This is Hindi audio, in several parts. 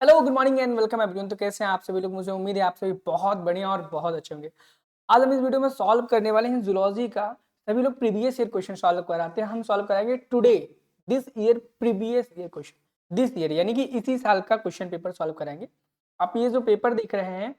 Hello, good morning and welcome everyone. तो कैसे हैं आप सभी लोग? मुझे उम्मीद है आप सभी बहुत बढ़िया और बहुत अच्छे होंगे। आज हम इस वीडियो में सॉल्व करने वाले हैं जूलॉजी का। सभी लोग प्रीवियस ईयर क्वेश्चन सॉल्व कराते हैं, हम सॉल्व कराएंगे today this year previous year question, this year यानी कि इसी साल का क्वेश्चन पेपर सॉल्व कराएंगे। आप ये जो पेपर देख रहे हैं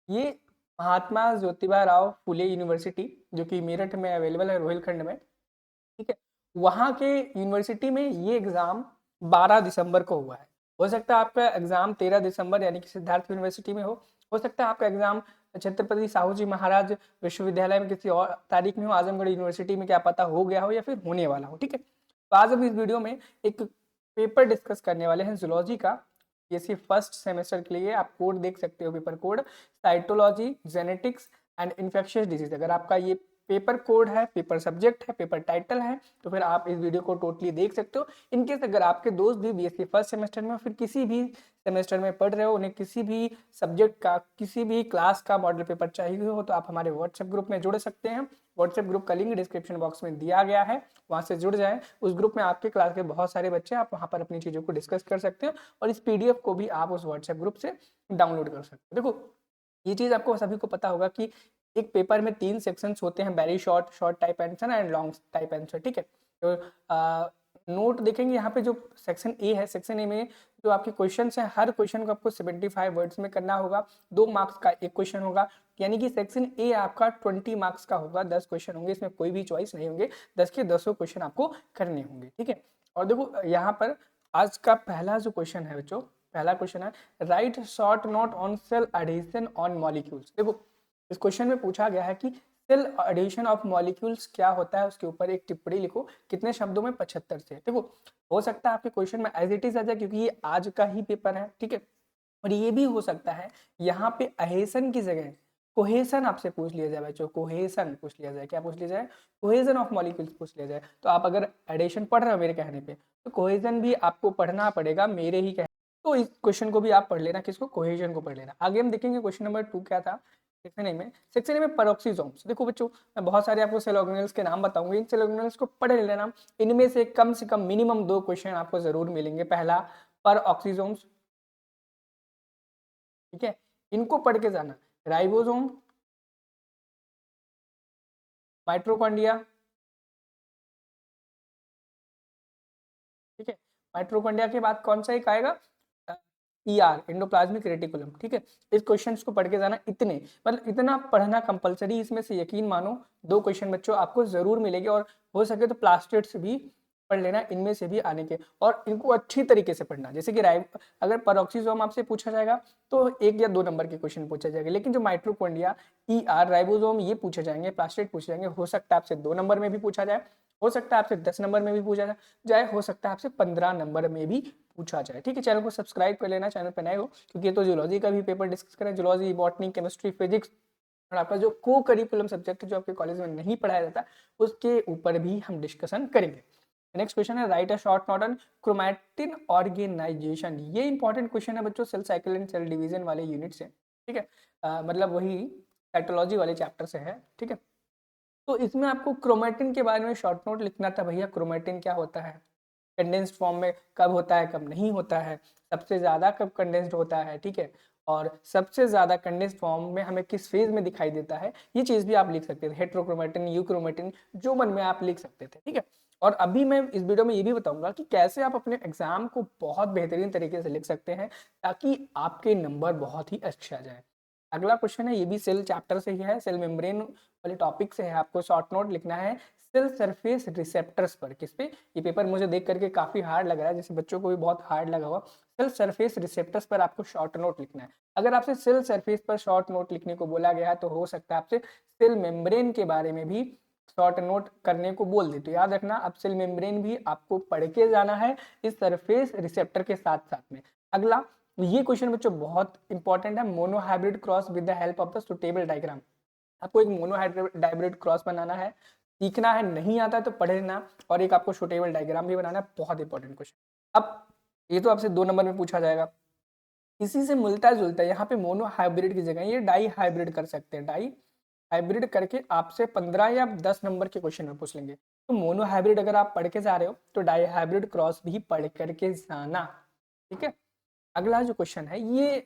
ये महात्मा ज्योतिबा राव फुले यूनिवर्सिटी जो कि मेरठ में अवेलेबल है, रोहिलखंड में। ठीक है, वहाँ के यूनिवर्सिटी में ये एग्जाम 12 दिसंबर को हुआ है। हो सकता है आपका एग्जाम 13 दिसंबर यानी कि सिद्धार्थ यूनिवर्सिटी में हो सकता है आपका एग्जाम छत्रपति साहू जी महाराज विश्वविद्यालय में किसी और तारीख में हो, आजमगढ़ यूनिवर्सिटी में क्या पता हो गया हो या फिर होने वाला हो। ठीक है, तो आज हम इस वीडियो में एक पेपर डिस्कस करने वाले हैं जूलॉजी का। ये सिर्फ फर्स्ट सेमेस्टर के लिए, आप कोड देख सकते हो, paper code cytology genetics and infectious disease. अगर आपका ये पेपर कोड है, पेपर सब्जेक्ट है, पेपर टाइटल है, तो फिर आप इस वीडियो को टोटली देख सकते हो। इनकेस अगर आपके दोस्त भी बीएससी फर्स्ट सेमेस्टर में फिर किसी भी सेमेस्टर में पढ़ रहे हो, उन्हें किसी भी सब्जेक्ट का किसी भी क्लास का मॉडल पेपर चाहिए हो, तो आप हमारे व्हाट्सएप ग्रुप में जुड़ सकते हैं। व्हाट्सएप ग्रुप का लिंक डिस्क्रिप्शन बॉक्स में दिया गया है, वहां से जुड़ जाएं। उस ग्रुप में आपके क्लास के बहुत सारे बच्चे, आप वहां पर अपनी चीजों को डिस्कस कर सकते हो और इस पीडीएफ को भी आप उस व्हाट्सएप ग्रुप से डाउनलोड कर सकते हो। देखो, ये चीज आपको सभी को पता होगा कि एक पेपर में 3 सेक्शंस होते हैं, very short, short type answer and long type answer. ठीक है, तो नोट देखेंगे यहाँ पे जो सेक्शन ए है, सेक्शन ए में जो आपके क्वेश्चन है, हर क्वेश्चन को आपको 75 वर्ड्स में करना होगा। 2 मार्क्स का एक क्वेश्चन होगा, यानी कि सेक्शन ए आपका 20 मार्क्स का होगा। 10 क्वेश्चन होंगे, इसमें कोई भी चॉइस नहीं होंगे, 10 के 10 क्वेश्चन आपको करने होंगे। ठीक है, और देखो यहाँ पर आज का पहला जो क्वेश्चन है बच्चों, पहला क्वेश्चन है write short note on cell adhesion on molecules. देखो, इस क्वेश्चन में पूछा गया है कि सेल एडिशन ऑफ मॉलिक्यूल्स क्या होता है, उसके ऊपर एक टिप्पणी लिखो। कितने शब्दों में? 75 से। देखो, हो सकता है आपके क्वेश्चन में एज इट इज आ जाए क्योंकि ये आज का ही पेपर है। ठीक है, और ये भी हो सकता है यहाँ पे अहेसन की जगह कोहेसन आपसे पूछ लिया जाए बच्चों, कोहेसन पूछ लिया जाए। क्या पूछ लिया जाए? कोहेजन ऑफ मॉलिक्यूल्स पूछ लिया जाए। तो आप अगर एडिशन पढ़ रहे हो मेरे कहने पे, तो कोहेजन भी आपको पढ़ना पड़ेगा मेरे ही कहने। तो इस क्वेश्चन को भी आप पढ़ लेना, किसको? कोहेजन को पढ़ लेना। आगे हम देखेंगे क्वेश्चन नंबर 2 क्या था सेक्शन ए में। सेक्शन ए में पेरोक्सिसोम्स। देखो बच्चों, मैं बहुत सारे आपको सेल ऑर्गेनेल्स के नाम बताऊंगा, इन सेल ऑर्गेनेल्स को पढ़ लेना। इनमें से कम मिनिमम 2 क्वेश्चन आपको जरूर मिलेंगे। पहला पेरोक्सिसोम्स, ठीक है, इनको पढ़ के जाना। राइबोसोम, माइट्रोकॉन्ड्रिया, ठीक है, माइट्रोकॉन्ड्रिया के बाद कौन सा एक आएगा? ER, endoplasmic reticulum. ठीक है, इस क्वेश्चंस को पढ़ के जाना। इतने मतलब इतना पढ़ना कंपलसरी, इसमें से यकीन मानो 2 क्वेश्चन बच्चों आपको जरूर मिलेंगे। और हो सके तो प्लास्टेट्स भी पढ़ लेना, इनमें से भी आने के, और इनको अच्छी तरीके से पढ़ना। जैसे कि अगर पेरोक्सिसोम आपसे पूछा जाएगा तो 1 या 2 नंबर के क्वेश्चन पूछा जाएगा, लेकिन जो माइट्रोकॉन्ड्रिया, ईआर, राइबोसोम ये पूछे जाएंगे, प्लास्टेट पूछे जाएंगे। हो सकता है आपसे 2 नंबर में भी पूछा जाए, हो सकता है आपसे 10 नंबर में भी पूछा जाए, हो सकता है आपसे 15 नंबर में भी पूछा जाए। ठीक है, चैनल को सब्सक्राइब कर लेना, चैनल पर नए हो, क्योंकि ये तो जूलॉजी का भी पेपर डिस्कस करें। जूलॉजी, बॉटनी, केमिस्ट्री, फिजिक्स और आपका जो को करिकुलम सब्जेक्ट जो आपके कॉलेज में नहीं पढ़ाया जाता, उसके ऊपर भी हम डिस्कशन करेंगे। नेक्स्ट क्वेश्चन है write a short note on chromatin organisation. ये इंपॉर्टेंट क्वेश्चन है बच्चों, cell cycle and cell division वाले यूनिट से। ठीक है, मतलब वही साइटोलॉजी वाले चैप्टर से है। ठीक है, तो इसमें आपको क्रोमैटिन के बारे में शॉर्ट नोट लिखना था। भैया क्रोमैटिन क्या होता है, कंडेंस्ड फॉर्म में कब होता है, कब नहीं होता है, सबसे ज्यादा कब कंडेंस्ड होता है। ठीक है, और सबसे ज्यादा कंडेंस्ड फॉर्म में हमें किस फेज में दिखाई देता है, ये चीज भी आप लिख सकते थे। हेट्रोक्रोमैटिन, यूक्रोमैटिन, जो मन में आप लिख सकते थे। ठीक है, और अभी मैं इस वीडियो में ये भी बताऊंगा कि कैसे आप अपने एग्जाम को बहुत बेहतरीन तरीके से लिख सकते हैं ताकि आपके नंबर बहुत ही अच्छे आ जाए। अगला क्वेश्चन है, ये भी सेल चैप्टर से ही है, सेल मेम्ब्रेन वाले टॉपिक से है। आपको शॉर्ट नोट लिखना है सेल सरफेस रिसेप्टर्स पर। किस पे? ये पेपर मुझे देख करके काफी हार्ड लग रहा है, जैसे बच्चों को भी बहुत हार्ड लगा हुआ। सेल सरफेस रिसेप्टर्स पर आपको शॉर्ट नोट लिखना है। अगर आपसे सेल सरफेस पर शॉर्ट नोट लिखने को बोला गया है, तो हो सकता है आपसे सेल मेम्ब्रेन के बारे में भी शॉर्ट नोट करने को बोल दे। तो याद रखना, अब सेल मेम्ब्रेन भी आपको पढ़ के जाना है इस सरफेस रिसेप्टर के साथ साथ में। अगला, ये क्वेश्चन बच्चों बहुत इंपॉर्टेंट है, monohybrid cross with the help of the suitable diagram. आपको एक मोनोहाइब्रिड क्रॉस बनाना है, सीखना है, नहीं आता है तो पढ़ लेना, और एक आपको सुटेबल डायग्राम भी बनाना है। बहुत इंपॉर्टेंट क्वेश्चन। अब ये तो आपसे 2 नंबर में पूछा जाएगा। इसी से मिलता जुलता यहाँ पे मोनो हाइब्रिड की जगह ये डाई हाइब्रिड कर सकते हैं। डाई हाइब्रिड करके आपसे 15 या 10 नंबर के क्वेश्चन में पूछ लेंगे। तो मोनो हाइब्रिड अगर आप पढ़ के जा रहे हो तो डाई हाइब्रिड क्रॉस भी पढ़ करके जाना। ठीक है, अगला जो क्वेश्चन है ये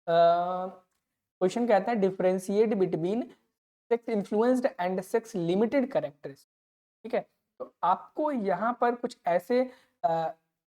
क्वेश्चन कहता है differentiate between sex influenced and sex limited characters. ठीक है, तो आपको यहाँ पर कुछ ऐसे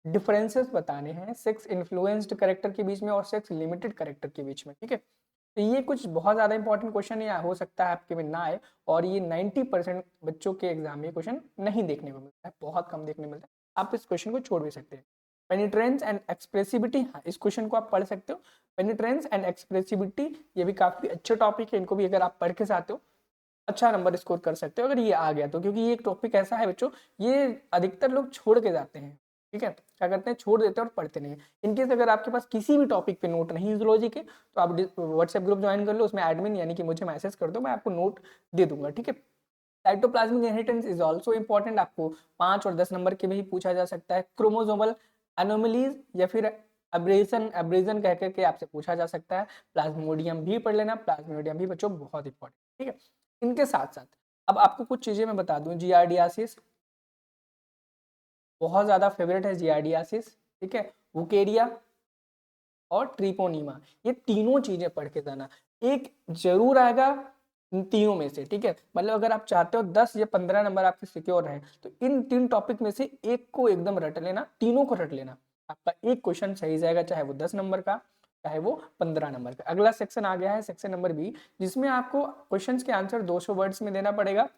डिफरेंसेस बताने हैं सेक्स इन्फ्लुएंस्ड कैरेक्टर के बीच में और सेक्स लिमिटेड कैरेक्टर के बीच में। ठीक है, तो ये कुछ बहुत ज़्यादा इंपॉर्टेंट क्वेश्चन है, हो सकता है आपके में ना आए, और ये 90% बच्चों के एग्जाम में क्वेश्चन नहीं देखने को मिलता है, बहुत कम देखने को मिलता है। आप इस क्वेश्चन को छोड़ भी सकते हैं। पेनिट्रेंस एंड एक्सप्रेसिविटी, हाँ इस क्वेश्चन को आप पढ़ सकते हो। पेनिट्रेंस एंड एक्सप्रेसिविटी ये भी काफ़ी अच्छे टॉपिक है, इनको भी अगर आप पढ़ के साथ हो अच्छा नंबर स्कोर कर सकते हो अगर ये आ गया तो, क्योंकि ये एक टॉपिक ऐसा है बच्चों, ये अधिकतर लोग छोड़ के जाते हैं। ठीक है, क्या करते हैं, छोड़ देते हैं और पढ़ते नहीं है। इनकेस अगर आपके पास किसी भी टॉपिक पे नोट नहीं जूलॉजी के, तो आप व्हाट्सएप ग्रुप ज्वाइन कर लो, उसमें एडमिन यानी कि मुझे मैसेज कर दो, मैं आपको नोट दे दूंगा। ठीक है, cytoplasmic inheritance is also important, आपको 5 और 10 नंबर के भी पूछा जा सकता है। क्रोमोसोमल एनोमलीज या फिर एब्रेजन एब्रेजन कह करके आपसे पूछा जा सकता है। प्लाज्मोडियम भी पढ़ लेना, प्लाज्मोडियम भी बच्चों बहुत इंपॉर्टेंट। ठीक है, इनके साथ साथ अब आपको कुछ चीजें मैं बता दूं। जियार्डियासिस बहुत ज्यादा फेवरेट है, जियार्डियासिस। ठीक है, वुकेरिया और ट्रिपोनीमा, ये तीनों चीजें पढ़ के जाना, एक जरूर आएगा इन तीनों में से। ठीक है, मतलब अगर आप चाहते हो 10 या 15 नंबर आपके सिक्योर रहे, तो इन 3 टॉपिक में से एक को एकदम रट लेना, तीनों को रट लेना, आपका एक क्वेश्चन सही जाएगा, चाहे वो 10 नंबर का चाहे वो 15 नंबर का। अगला सेक्शन आ गया है सेक्शन नंबर बी, जिसमें आपको क्वेश्चन के आंसर 200 वर्ड्स में देना पड़ेगा।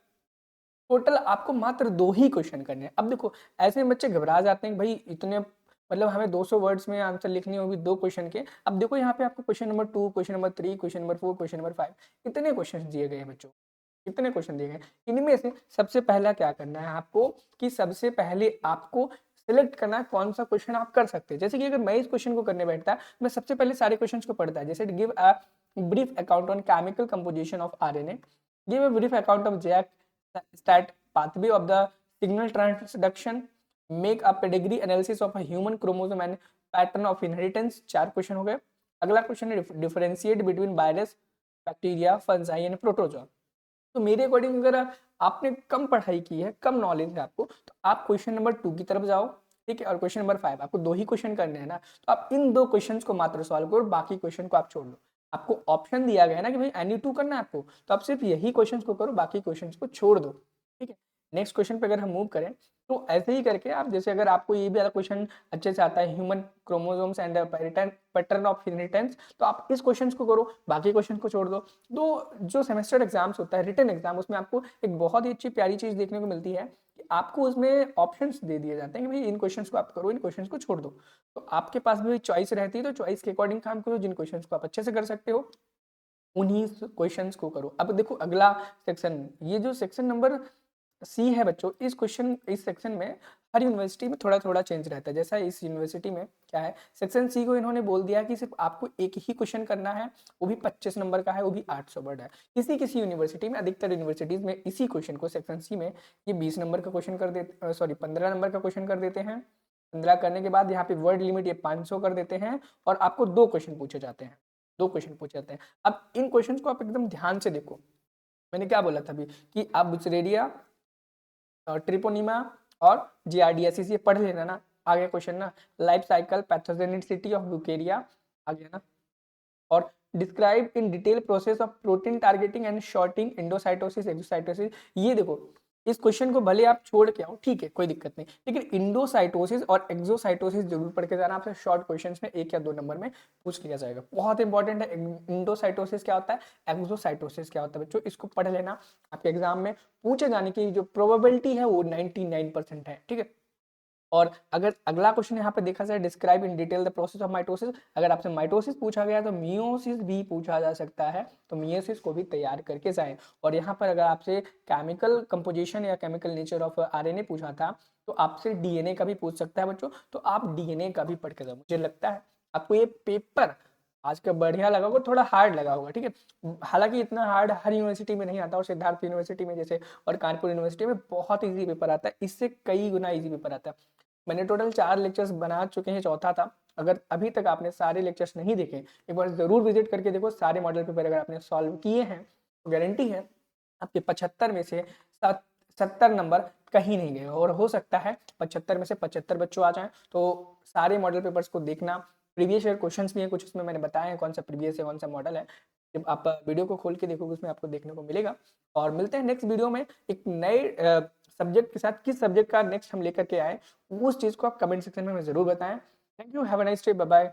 टोटल आपको मात्र 2 ही क्वेश्चन करने हैं। अब देखो ऐसे बच्चे घबरा जाते हैं भाई इतने, मतलब हमें 200 वर्ड्स में आंसर लिखनी होगी 2 क्वेश्चन के। अब देखो यहाँ पे आपको question number 2, question number 3, question number 4, question number 5, इतने क्वेश्चन दिए गए हैं बच्चों, इतने क्वेश्चन दिए गए। इनमें से सबसे पहला क्या करना है आपको, कि सबसे पहले आपको सिलेक्ट करना है कौन सा क्वेश्चन आप कर सकते हैं। जैसे कि अगर मैं इस क्वेश्चन को करने बैठता है, मैं सबसे पहले सारे क्वेश्चन को पढ़ता है। जैसे give a brief account on chemical composition of RNA, give a brief account of JAK STAT pathway of the signal transduction, make a pedigree analysis of a human chromosome and pattern of inheritance। 4 question हो गए। अगला क्वेश्चन है differentiate between virus, bacteria, fungi and protozoa. तो मेरे अकॉर्डिंग अगर आपने कम पढ़ाई की है, कम नॉलेज है आपको, तो आप क्वेश्चन नंबर 2 की तरफ जाओ। ठीक है, और क्वेश्चन नंबर 5, आपको 2 ही क्वेश्चन करने हैं ना, तो आप इन 2 क्वेश्चन को मात्र सॉल्व करो, बाकी क्वेश्चन को आप छोड़ लो। आपको ऑप्शन दिया गया है ना कि भाई एनी 2 करना है आपको, तो आप सिर्फ यही क्वेश्चन को करो, बाकी क्वेश्चन को छोड़ दो। ठीक है, नेक्स्ट क्वेश्चन पे अगर हम मूव करें, तो ऐसे ही करके आप, जैसे अगर आपको ये भी वाला क्वेश्चन अच्छे से आता है, human chromosomes and pattern of inheritance, तो आप इस क्वेश्चन को करो, बाकी क्वेश्चन को छोड़ दो। तो जो सेमेस्टर एग्जाम्स होता है, रिटन एग्जाम, उसमें आपको एक बहुत ही अच्छी प्यारी चीज देखने को मिलती है कि आपको उसमें ऑप्शंस दे दिए जाते हैं कि भाई इन क्वेश्चंस को आप करो, इन क्वेश्चंस को छोड़ दो। तो आपके पास भी चॉइस रहती है, तो चॉइस के अकॉर्डिंग काम करो, जिन क्वेश्चंस को आप अच्छे से कर सकते हो उन्हीं क्वेश्चंस को करो। अब देखो अगला सेक्शन, ये जो सेक्शन नंबर सी है बच्चों, इस सेक्शन में हर यूनिवर्सिटी में थोड़ा थोड़ा चेंज रहता है। जैसा इस यूनिवर्सिटी में क्या है, सेक्शन सी को इन्होंने बोल दिया कि सिर्फ आपको एक ही क्वेश्चन करना है, वो भी 25 नंबर का है, वो भी 800 वर्ड है। किसी किसी यूनिवर्सिटी में, अधिकतर यूनिवर्सिटीज में इसी क्वेश्चन को सेक्शन सी में ये 20 नंबर का क्वेश्चन कर देते, सॉरी 15 नंबर का क्वेश्चन कर देते हैं। 15 करने के बाद यहाँ पे वर्ड लिमिट ये 500 कर देते हैं, और आपको 2 क्वेश्चन पूछे जाते हैं, 2 क्वेश्चन पूछे जाते हैं। अब इन क्वेश्चन को आप एकदम ध्यान से देखो, मैंने क्या बोला था अभी कि आप बुचरेरिया, ट्रिपोनिमा और जियार्डियासिस ये पढ़ लेना ना। आ गया क्वेश्चन ना, life cycle pathogenicity of Wuchereria आ गया ना, और describe in detail process of protein targeting and sorting, endocytosis, exocytosis. ये देखो इस क्वेश्चन को भले आप छोड़ के आओ, ठीक है कोई दिक्कत नहीं, लेकिन इंडोसाइटोसिस और एक्सोसाइटोसिस जरूर पढ़ के जाना, आपसे शॉर्ट क्वेश्चंस में 1 या 2 नंबर में पूछ लिया जाएगा, बहुत इंपॉर्टेंट है। इंडोसाइटोसिस क्या होता है, एक्सोसाइटोसिस क्या होता है बच्चों, इसको पढ़ लेना, आपके एग्जाम में पूछे जाने की जो प्रोबेबिलिटी है वो 99% है। ठीक है, और अगर अगला क्वेश्चन यहाँ पे देखा जाए, describe in detail the process of mitosis, अगर आपसे माइटोसिस पूछा गया तो मियोसिस भी पूछा जा सकता है, तो मियोसिस को भी तैयार करके जाएं। और यहाँ पर अगर आपसे केमिकल कंपोजिशन या केमिकल नेचर ऑफ आरएनए पूछा था, तो आपसे डीएनए का भी पूछ सकता है बच्चों, तो आप डीएनए का भी पढ़ के जाओ। मुझे लगता है आपको ये पेपर आज का बढ़िया लगा होगा, थोड़ा हार्ड लगा होगा। ठीक है, हालांकि इतना हार्ड हर यूनिवर्सिटी में नहीं आता, और सिद्धार्थ यूनिवर्सिटी में जैसे और कानपुर यूनिवर्सिटी में बहुत इजी पेपर आता है, इससे कई गुना इजी पेपर आता है। मैंने टोटल 4 लेक्चर्स बना चुके हैं, चौथा था। अगर अभी तक आपने सारे लेक्चर्स नहीं देखे, एक बार जरूर विजिट करके देखो, सारे मॉडल पेपर अगर आपने सॉल्व किए हैं तो गारंटी है आपके 75 में से 70 नंबर कहीं नहीं गए, और हो सकता है 75 में से 75 बच्चों आ जाएं। तो सारे मॉडल पेपर्स को देखना, प्रीवियस ईयर क्वेश्चंस भी हैं, कुछ उसमें मैंने बताया है कौन सा प्रीवियस है, कौन सा मॉडल है। जब आप वीडियो को खोल के देखोगे उसमें आपको देखने को मिलेगा। और मिलते हैं नेक्स्ट वीडियो में एक नए सब्जेक्ट के साथ। किस सब्जेक्ट का नेक्स्ट हम लेकर के आए, उस चीज़ को आप कमेंट सेक्शन में हमें ज़रूर बताएं। Thank you, have a nice day, bye bye.